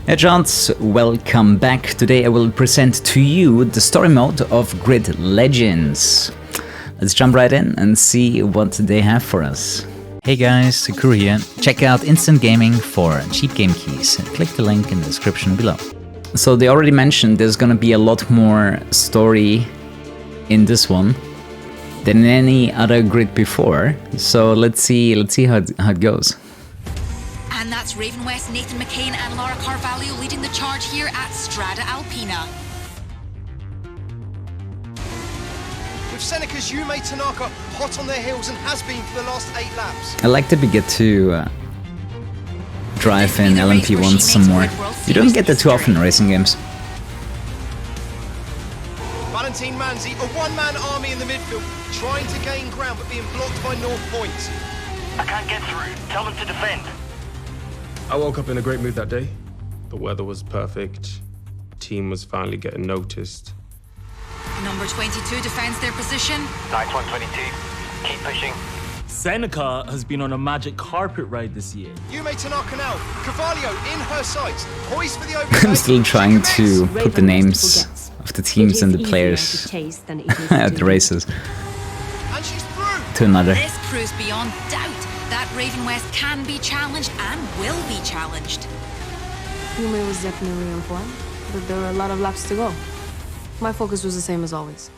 Hey gents, welcome back. Today I will present to you the story mode of Grid Legends. Let's jump right in and see what they have for us. Hey guys, Kuru here. Check out Instant Gaming for cheap game keys. Click the link in the description below. So they already mentioned there's gonna be a lot more story in this one than in any other grid before. So let's see how it goes. And that's Raven West, Nathan McCain and Laura Carvalho leading the charge here at Strada Alpina. With Seneca's Yume Tanaka hot on their heels and has been for the last 8 laps. I like that we get to drive in LMP1 some more. You don't get that too often in racing games. Valentin Manzi, a one-man army in the midfield, trying to gain ground but being blocked by North Point. I can't get through. Tell them to defend. I woke up in a great mood that day. The weather was perfect. The team was finally getting noticed. Number 22 defends their position. Nice one, 22. Keep pushing. Seneca has been on a magic carpet ride this year. Yume Tanaka now, Carvalho in her sights, poised for the overtake. I'm still trying to put the names of the teams and the players at the races And she's through. to another. This proves beyond doubt that Raven West can be challenged and will be challenged. Yume was definitely on form, but there were a lot of laps to go. My focus was the same as always.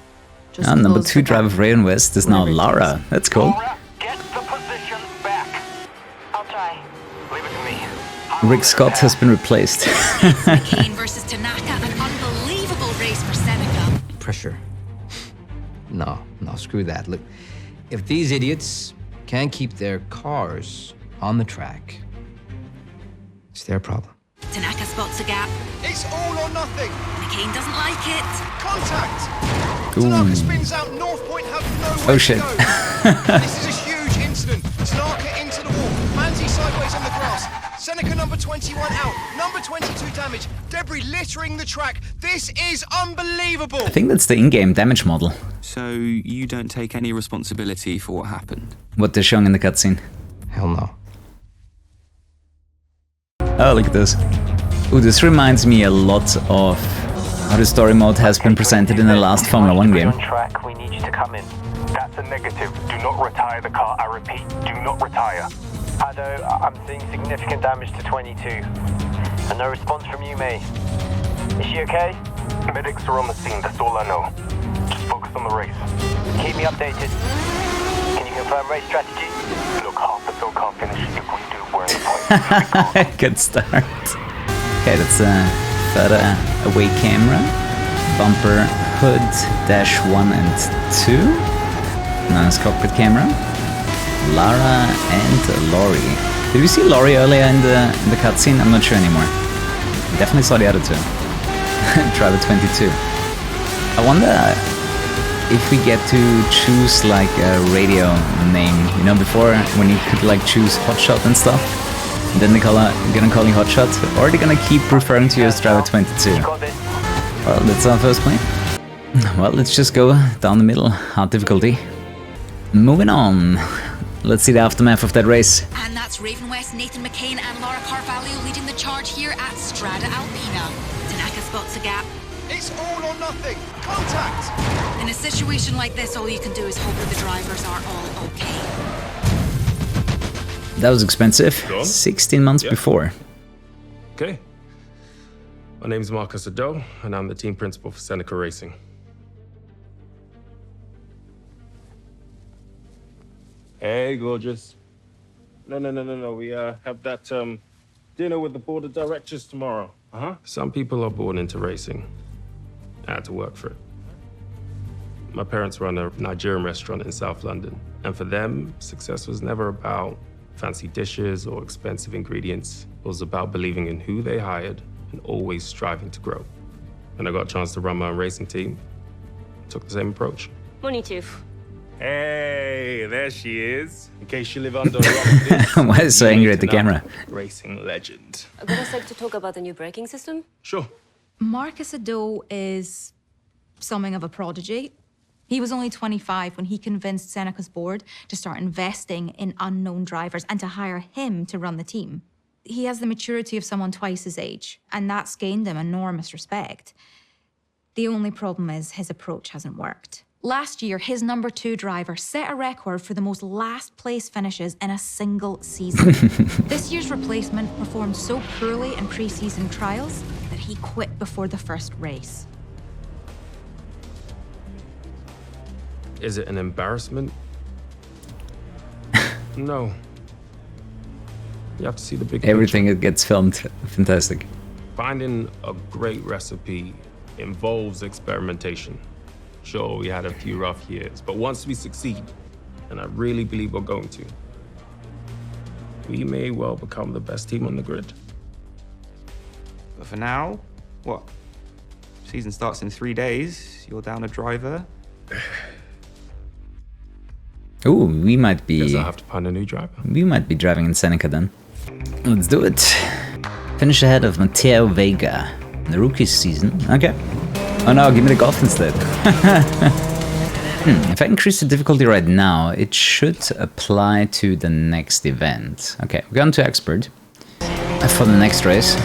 Just And number close 2 the driver gap. of Raven West is now Whatever it Lara. takes. That's cool. Laura, get the position back. I'll try. Leave it to me. Rick Scott has been replaced. McCain versus Tanaka, an unbelievable race for Seneca. Pressure. No, screw that. Look, if these idiots can't keep their cars on the track, it's their problem. Tanaka spots a gap. It's all or nothing. McCain doesn't like it. Contact. Tanaka spins out. North Point have nowhere Oh, to shit. go. This is a huge incident. Tanaka into the wall. Manzi sideways on the grass. Seneca number 21 out. Number 22 damage. Debris littering the track. This is unbelievable. I think that's the in-game damage model, So you don't take any responsibility for what happened? what they're showing in the cutscene. Hell no. Oh, look at this. Ooh, this reminds me a lot of how the story mode has been presented in the last Formula 1 game. On track, we need you to come in. That's a negative. Do not retire the car. I repeat, do not retire. Ado, I'm seeing significant damage to 22. And no response from Yume. Is she okay? Medics are on the scene, that's all I know. Just focus on the race. Keep me updated. Can you confirm race strategy? Look, half the field can't finish. If we do, we're in the point. Good start. Okay, that's a further away camera. Bumper, hood, dash 1 and 2. Nice cockpit camera. Lara and Laurie. Did we see Laurie earlier in the cutscene? I'm not sure anymore. Definitely saw the other two. Driver 22. I wonder if we get to choose like a radio name. You know, before when you could like choose Hotshot and stuff. And then they're gonna call you Hotshot, or they're gonna keep referring to you as Driver 22. Well, that's our first plane. Well, let's just go down the middle, hard difficulty. Moving on. Let's see the aftermath of that race. And that's Raven West, Nathan McCain and Laura Carvalho leading the charge here at Strada Alpina. Tanaka spots a gap. It's all or nothing. Contact. In a situation like this, all you can do is hope that the drivers are all okay. That was expensive. Go on. 16 months Yeah. before. Okay. My name's Marcus Ado, and I'm the team principal for Seneca Racing. Hey, gorgeous. No. We have that dinner with the board of directors tomorrow. Some people are born into racing. I had to work for it. My parents run a Nigerian restaurant in South London, and for them, success was never about fancy dishes or expensive ingredients. It was about believing in who they hired and always striving to grow. And I got a chance to run my own racing team. Took the same approach. Morning, Chief. Hey, there she is. In case you live under a rock. Why is so angry at the camera? Racing legend. I'm gonna say to talk about the new braking system. Sure. Marcus Ado is something of a prodigy. He was only 25 when he convinced Seneca's board to start investing in unknown drivers and to hire him to run the team. he has the maturity of someone twice his age, and that's gained him enormous respect. The only problem is his approach hasn't worked. Last year, his number 2 driver set a record for the most last place finishes in a single season. This year's replacement performed so poorly in pre-season trials that he quit before the first race. Is it an embarrassment? No. You have to see the big Everything that gets filmed. Fantastic. Finding a great recipe involves experimentation. Sure, we had a few rough years, but once we succeed, and I really believe we're going to, we may well become the best team on the grid. But for now, what? Season starts in 3 days. You're down a driver. Ooh, we might be... Guess I'll have to find a new driver. We might be driving in Seneca then. Let's do it. Finish ahead of Mateo Vega in the rookie season. Okay. Oh no, give me the golf instead. If I increase the difficulty right now, it should apply to the next event. Okay, we're going to expert for the next race.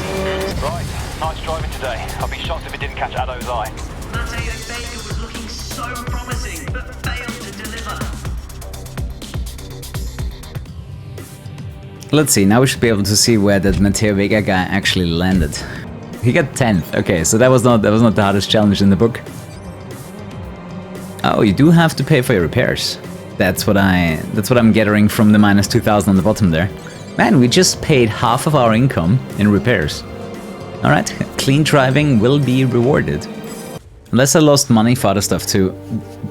Right, nice driving today. I'd be shocked if it didn't catch Addo's eye. Mateo Vega was looking so promising, but failed to deliver. Let's see, now we should be able to see where that Mateo Vega guy actually landed. He got 10th. Okay, so that was not the hardest challenge in the book. Oh, you do have to pay for your repairs. That's what I'm gathering from the minus 2,000 on the bottom there. Man, we just paid half of our income in repairs. All right, clean driving will be rewarded. Unless I lost money for other stuff too,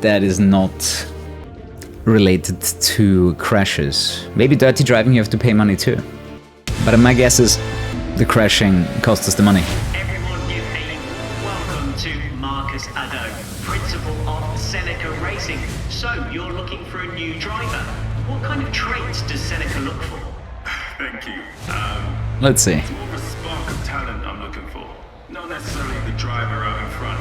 that is not related to crashes. Maybe dirty driving you have to pay money too. But my guess is the crashing cost us the money. Everyone give a welcome to Marcus Addo, principal of Seneca Racing. So, you're looking for a new driver. What kind of traits does Seneca look for? Thank you. Let's see. It's more of a spark of talent I'm looking for. Not necessarily the driver out in front.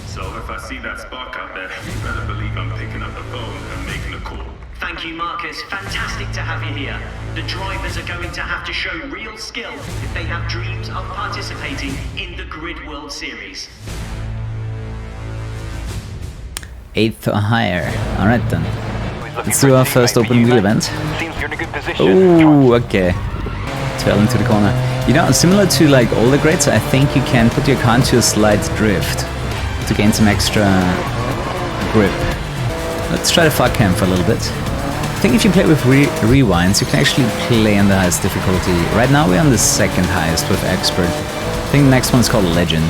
So if I see that spark out there, you better believe I'm picking up the phone and making a call. Thank you, Marcus. Fantastic to have you here. The drivers are going to have to show real skill if they have dreams of participating in the Grid World Series. 8th or higher. Alright then. Let's do our first open wheel event. Oh, okay. 12 into the corner. You know, similar to like older grids, I think you can put your car into a slight drift to gain some extra grip. Let's try the fog cam for a little bit. I think if you play with rewinds, you can actually play on the highest difficulty. Right now we're on the second highest with expert. I think the next one's called legend.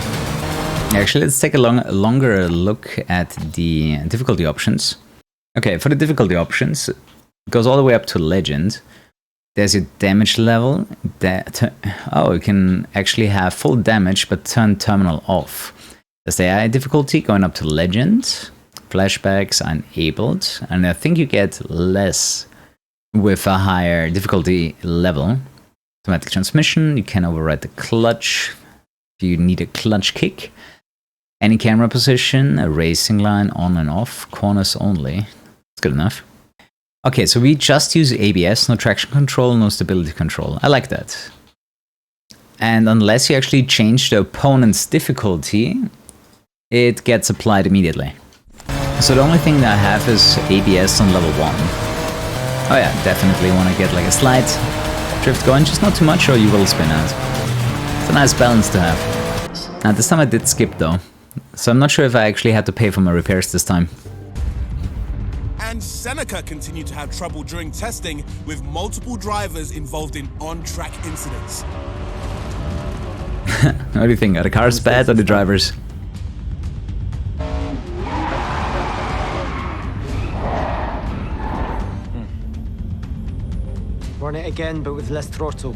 Actually, let's take a longer look at the difficulty options. Okay, for the difficulty options, it goes all the way up to legend. There's your damage level. You can actually have full damage but turn terminal off. There's the AI difficulty going up to legend. Flashbacks are enabled, and I think you get less with a higher difficulty level. Automatic transmission, you can override the clutch if you need a clutch kick. Any camera position, a racing line on and off, corners only. That's good enough. Okay, so we just use ABS, no traction control, no stability control. I like that. And unless you actually change the opponent's difficulty, it gets applied immediately. So the only thing that I have is ABS on level 1. Oh yeah, definitely want to get like a slight drift going, just not too much or you will spin out. It's a nice balance to have. Now this time I did skip though, so I'm not sure if I actually had to pay for my repairs this time. And Seneca continued to have trouble during testing with multiple drivers involved in on-track incidents. What do you think? Are the cars bad or the drivers? Run it again, but with less throttle.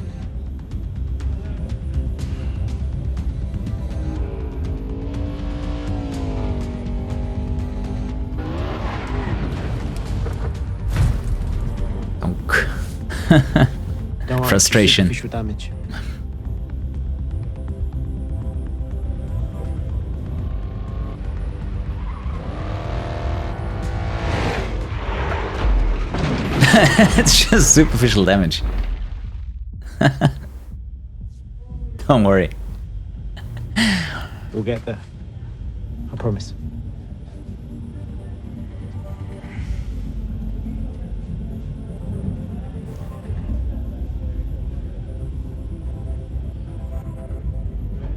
Frustration. Visual damage. It's just superficial damage. Don't worry. We'll get there. I promise.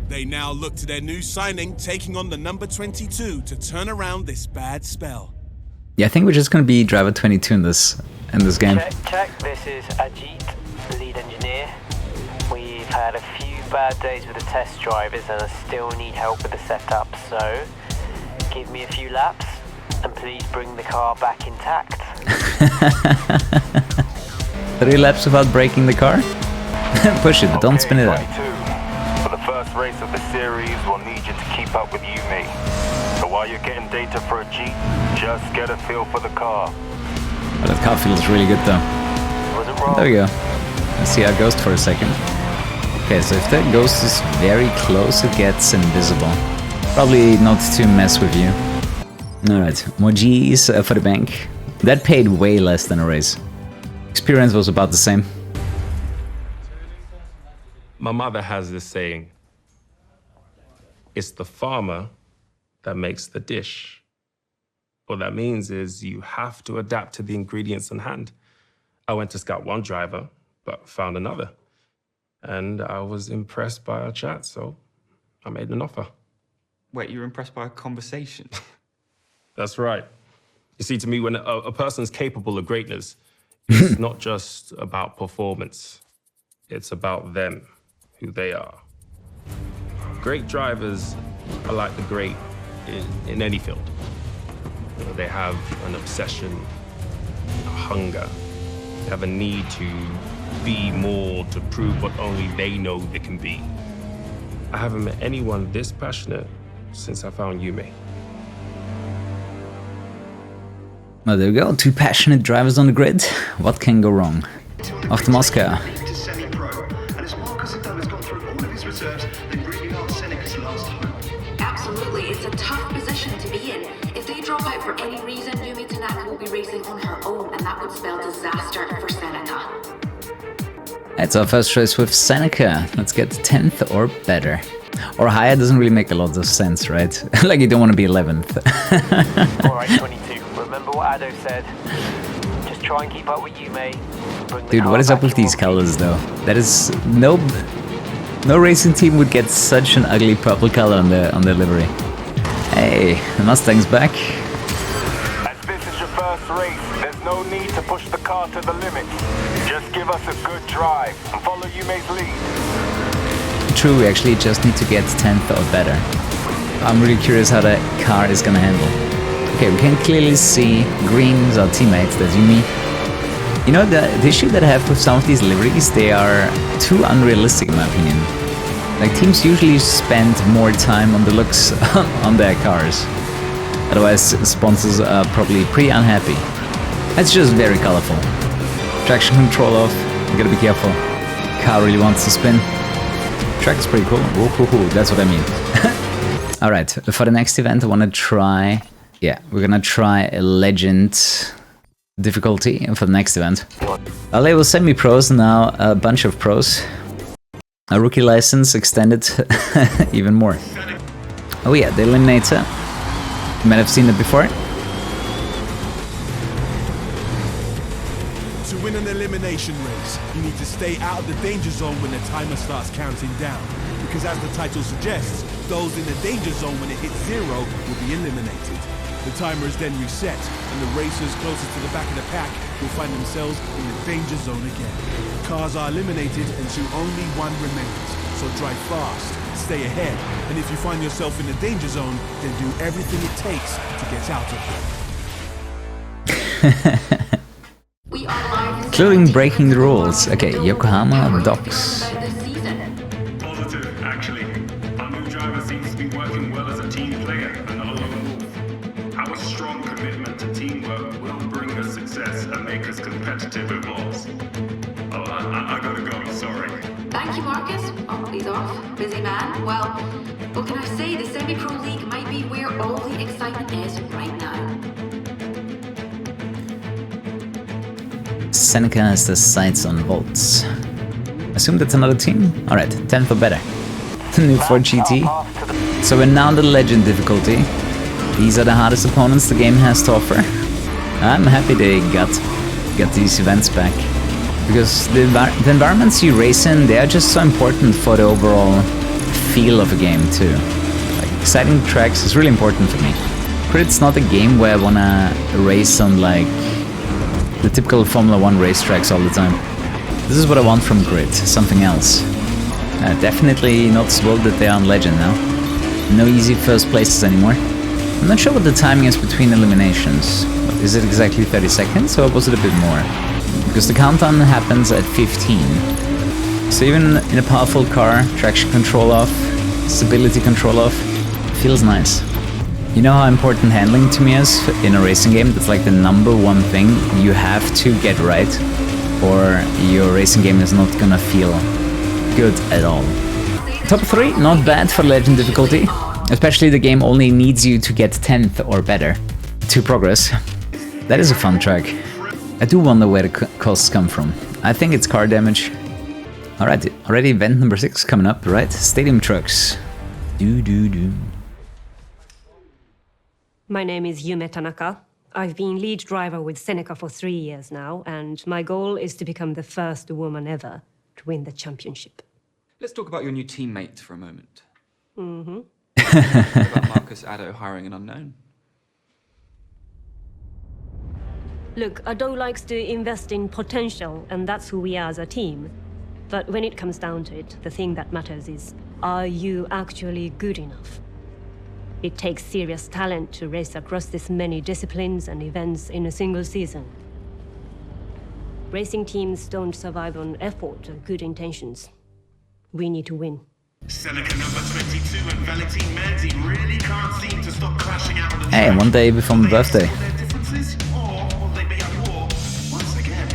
They now look to their new signing, taking on the number 22 to turn around this bad spell. Yeah, I think we're just gonna be driver 22 in this game. Check. This is Ajit, lead engineer. We've had a few bad days with the test drivers and I still need help with the setup, so give me a few laps and please bring the car back intact. 3 laps without breaking the car? Push it, but don't spin it out. For the first race of the series, we'll need you to keep up with Yumi. So while you're getting data for a Jeep, just get a feel for the car. Oh, that car feels really good though. There we go. Let's see how it goes for a second. Okay, so if that ghost is very close, it gets invisible. Probably not to mess with you. Alright, more G's for the bank. That paid way less than a race. Experience was about the same. My mother has this saying, it's the farmer that makes the dish. What that means is you have to adapt to the ingredients on hand. I went to scout one driver, but found another. And I was impressed by our chat, so I made an offer. Wait, you were impressed by a conversation? That's right. You see, to me, when a person's capable of greatness, it's not just about performance. It's about them, who they are. Great drivers are like the great in any field. You know, they have an obsession, a hunger. They have a need to be more, to prove what only they know they can be. I haven't met anyone this passionate since I found Yumi. Well, there we go. 2 passionate drivers on the grid. What can go wrong? Off to Moscow. Absolutely, it's a tough position to be in. If they drop out for any reason, Yumi Tanaka will be racing on her own, and that would spell disaster for Seneca. It's our first race with Seneca. Let's get 10th or better. Or higher doesn't really make a lot of sense, right? Like you don't want to be 11th. Alright, 22. Remember what Ado said. Just try and keep up with Yumi. Dude, what is up with these colors though? That is no racing team would get such an ugly purple color on the livery. Hey, the Mustang's back. As this is your first race, there's no need to push the car to the limit. Just give us a good drive and follow Yumi's lead. True, we actually just need to get 10th or better. I'm really curious how the car is gonna handle. Okay, we can clearly see green is our teammate, that's Yumi. You know, the issue that I have with some of these liveries, they are too unrealistic in my opinion. Like, teams usually spend more time on the looks on their cars. Otherwise, sponsors are probably pretty unhappy. It's just very colorful. Traction control off, you gotta be careful. Car really wants to spin. Track is pretty cool. Woohoo, that's what I mean. Alright, for the next event I wanna try... Yeah, we're gonna try a legend difficulty for the next event. I'll label semi-pros now, a bunch of pros. A rookie license extended even more. Oh yeah, the Eliminator. You might have seen it before. To win an elimination race, you need to stay out of the danger zone when the timer starts counting down. Because as the title suggests, those in the danger zone when it hits 0 will be eliminated. The timer is then reset, and the racers closest to the back of the pack will find themselves in the danger zone again. Cars are eliminated until only one remains, so drive fast, stay ahead, and if you find yourself in the danger zone, then do everything it takes to get out of it. Including breaking the rules. Okay, Yokohama Docks. Positive, actually. Our new driver seems to be working well as a team player and not alone. Our strong commitment to teamwork will bring us success and make us competitive at Vols. Oh, I gotta go, sorry. Thank you, Marcus. Oh, he's off. Busy man. Well, what can I say? The Semi-Pro League might be where all the excitement is right now. Seneca has the sights on Volts. Assume that's another team? Alright, 10th or better. new Ford GT. So we're now on the Legend difficulty. These are the hardest opponents the game has to offer. I'm happy they got these events back. Because the environments you race in, they are just so important for the overall feel of a game too. Like, exciting tracks is really important for me. But it's not a game where I wanna race on like the typical Formula 1 racetracks all the time. This is what I want from Grid, something else. Definitely noticeable that they are on Legend now. No easy first places anymore. I'm not sure what the timing is between eliminations. Is it exactly 30 seconds or was it a bit more? Because the countdown happens at 15. So even in a powerful car, traction control off, stability control off, feels nice. You know how important handling to me is in a racing game? That's like the #1 thing you have to get right, or your racing game is not gonna feel good at all. Top 3, not bad for Legend difficulty. Especially the game only needs you to get 10th or better to progress. That is a fun track. I do wonder where the costs come from. I think it's car damage. Alright, already event number 6 coming up, right? Stadium trucks. Do. My name is Yume Tanaka. I've been lead driver with Seneca for 3 years now, and my goal is to become the first woman ever to win the championship. Let's talk about your new teammate for a moment. Mm-hmm. What about Marcus Addo hiring an unknown? Look, Addo likes to invest in potential, and that's who we are as a team. But when it comes down to it, the thing that matters is, are you actually good enough? It takes serious talent to race across this many disciplines and events in a single season. Racing teams don't survive on effort or good intentions. We need to win. Seneca number 22 and Valentine Manzi really can't seem to stop crashing out on the Hey, one day before my birthday. Or they may have war once again.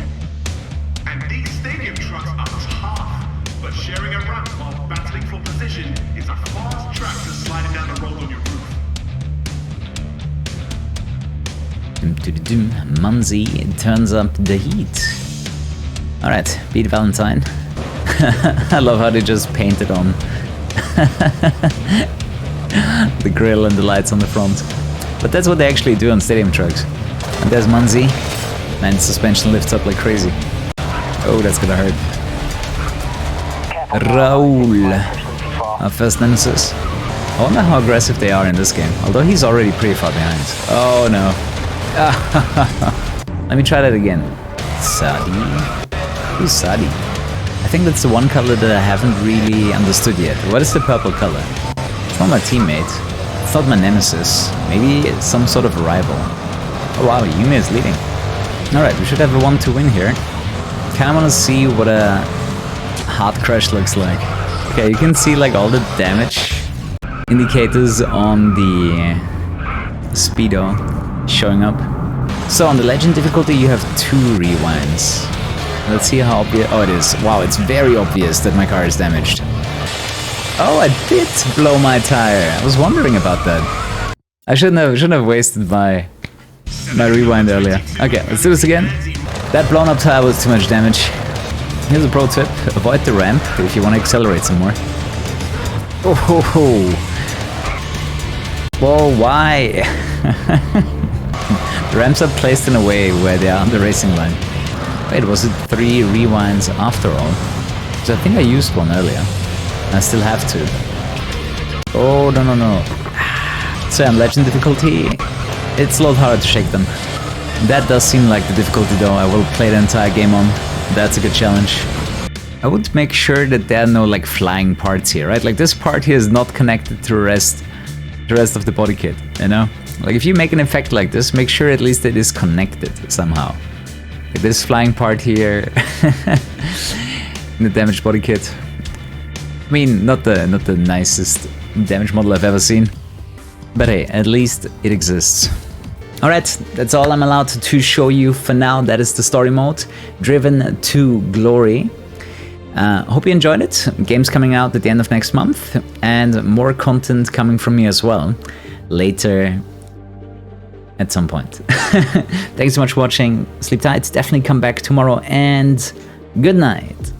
And these stadium trucks are tough, but sharing a ramp while battling for position is a fast track to sliding down the road on your roof. Munzie turns up the heat. Alright, beat Valentine. I love how they just painted on the grill and the lights on the front. But that's what they actually do on stadium trucks. And there's Munzie. Man, suspension lifts up like crazy. Oh, that's gonna hurt. Raul, our first nemesis. I wonder how aggressive they are in this game, although he's already pretty far behind. Oh no. Let me try that again. Sadi. Who's Sadi? I think that's the one color that I haven't really understood yet. What is the purple color? It's not my teammate. It's not my nemesis. Maybe it's some sort of rival. Oh wow, Yume is leading. Alright, we should have a 1-2 win here. Kinda wanna see what a hard crash looks like. Okay, you can see like all the damage indicators on the speedo showing up. So on the Legend difficulty you have 2 rewinds. Let's see how obvious. Oh, it is. Wow, it's very obvious that my car is damaged. Oh, I did blow my tire. I was wondering about that. I shouldn't have wasted my rewind earlier. Okay, let's do this again. That blown up tire was too much damage. Here's a pro tip: avoid the ramp if you want to accelerate some more. Oh ho ho! Whoa, why? The ramps are placed in a way where they are on the racing line. Wait, was it 3 rewinds after all? Because I think I used one earlier. I still have to. Oh, no. So on Legend difficulty, it's a lot harder to shake them. That does seem like the difficulty though. I will play the entire game on. That's a good challenge. I would make sure that there are no like flying parts here, right? Like this part here is not connected to the rest of the body kit, you know? Like if you make an effect like this, make sure at least it is connected somehow. Like this flying part here in the damaged body kit. I mean, not the nicest damage model I've ever seen. But hey, at least it exists. Alright, that's all I'm allowed to show you for now. That is the story mode, Driven to Glory. Hope you enjoyed it. Game's coming out at the end of next month, and more content coming from me as well later at some point. Thanks so much for watching. Sleep tight, definitely come back tomorrow, and good night.